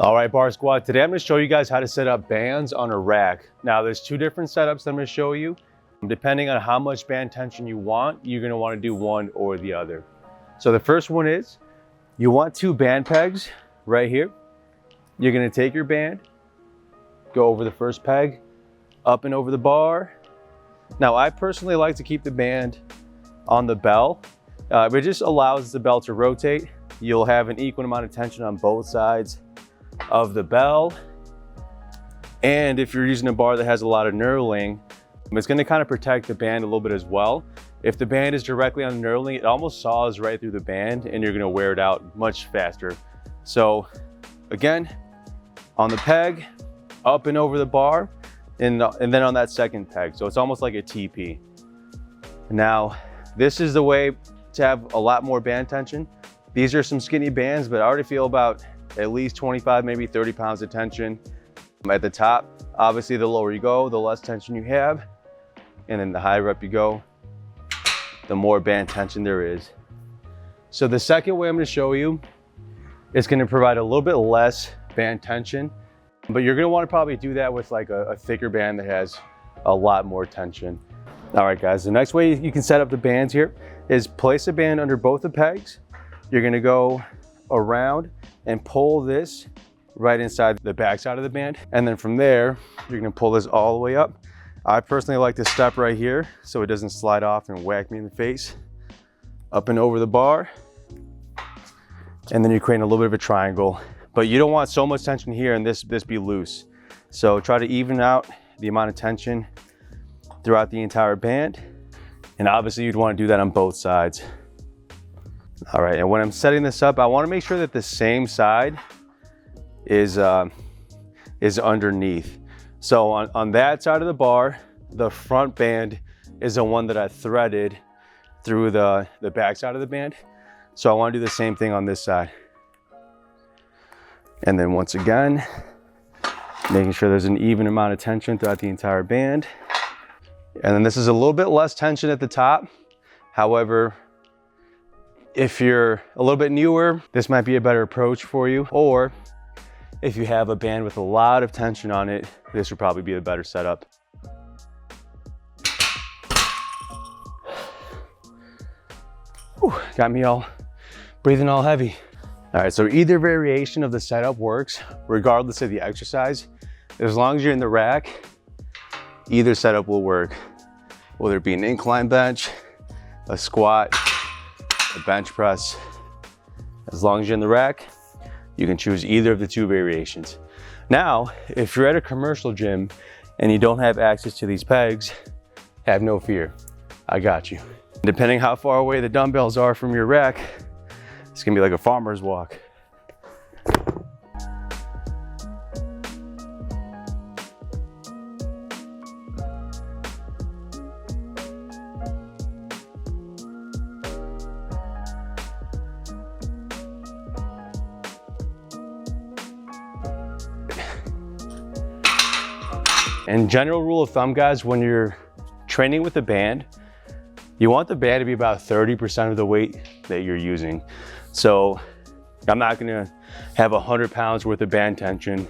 All right, Bar Squad, today I'm gonna show you guys how to set up bands on a rack. Now there's two different setups I'm gonna show you. Depending on how much band tension you want, you're gonna wanna do one or the other. So the first one is, you want two band pegs right here. You're gonna take your band, go over the first peg, up and over the bar. Now I personally like to keep the band on the bell. It just allows the bell to rotate. You'll have an equal amount of tension on both sides of the bell. And if you're using a bar that has a lot of knurling, it's going to kind of protect the band a little bit as well. If the band is directly on the knurling, it almost saws right through the band and you're going to wear it out much faster. So again, on the peg, up and over the bar, and then on that second peg. So it's almost like a TP. Now, this is the way to have a lot more band tension. These are some skinny bands, but I already feel about at least 25, maybe 30 pounds of tension at the top. Obviously, the lower you go, the less tension you have. And then the higher up you go, the more band tension there is. So the second way I'm gonna show you is gonna provide a little bit less band tension, but you're gonna wanna probably do that with like a thicker band that has a lot more tension. All right, guys, the next way you can set up the bands here is place a band under both the pegs. You're gonna go around and pull this right inside the back side of the band. And then from there, you're gonna pull this all the way up. I personally like to step right here so it doesn't slide off and whack me in the face. Up and over the bar. And then you're creating a little bit of a triangle. But you don't want so much tension here and this be loose. So try to even out the amount of tension throughout the entire band. And obviously you'd want to do that on both sides. All right, and when I'm setting this up, I want to make sure that the same side is underneath. So on that side of the bar, the front band is the one that I threaded through the back side of the band. So I want to do the same thing on this side. And then once again, making sure there's an even amount of tension throughout the entire band. And then this is a little bit less tension at the top. However, if you're a little bit newer, this might be a better approach for you. Or if you have a band with a lot of tension on it, this would probably be a better setup. Whew, got me all breathing all heavy. All right, so either variation of the setup works, regardless of the exercise. As long as you're in the rack, either setup will work. Whether it be an incline bench, a squat, a bench press. As long as you're in the rack, you can choose either of the two variations. Now, if you're at a commercial gym and you don't have access to these pegs, have no fear, I got you. Depending how far away the dumbbells are from your rack, it's gonna be like a farmer's walk. And general rule of thumb, guys, when you're training with the band, you want the band to be about 30% of the weight that you're using. So I'm not gonna have 100 pounds worth of band tension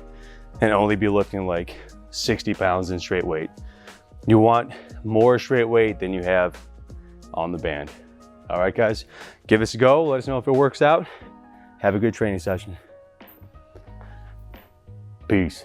and only be lifting like 60 pounds in straight weight. You want more straight weight than you have on the band. All right, guys, give us a go. Let us know if it works out. Have a good training session. Peace.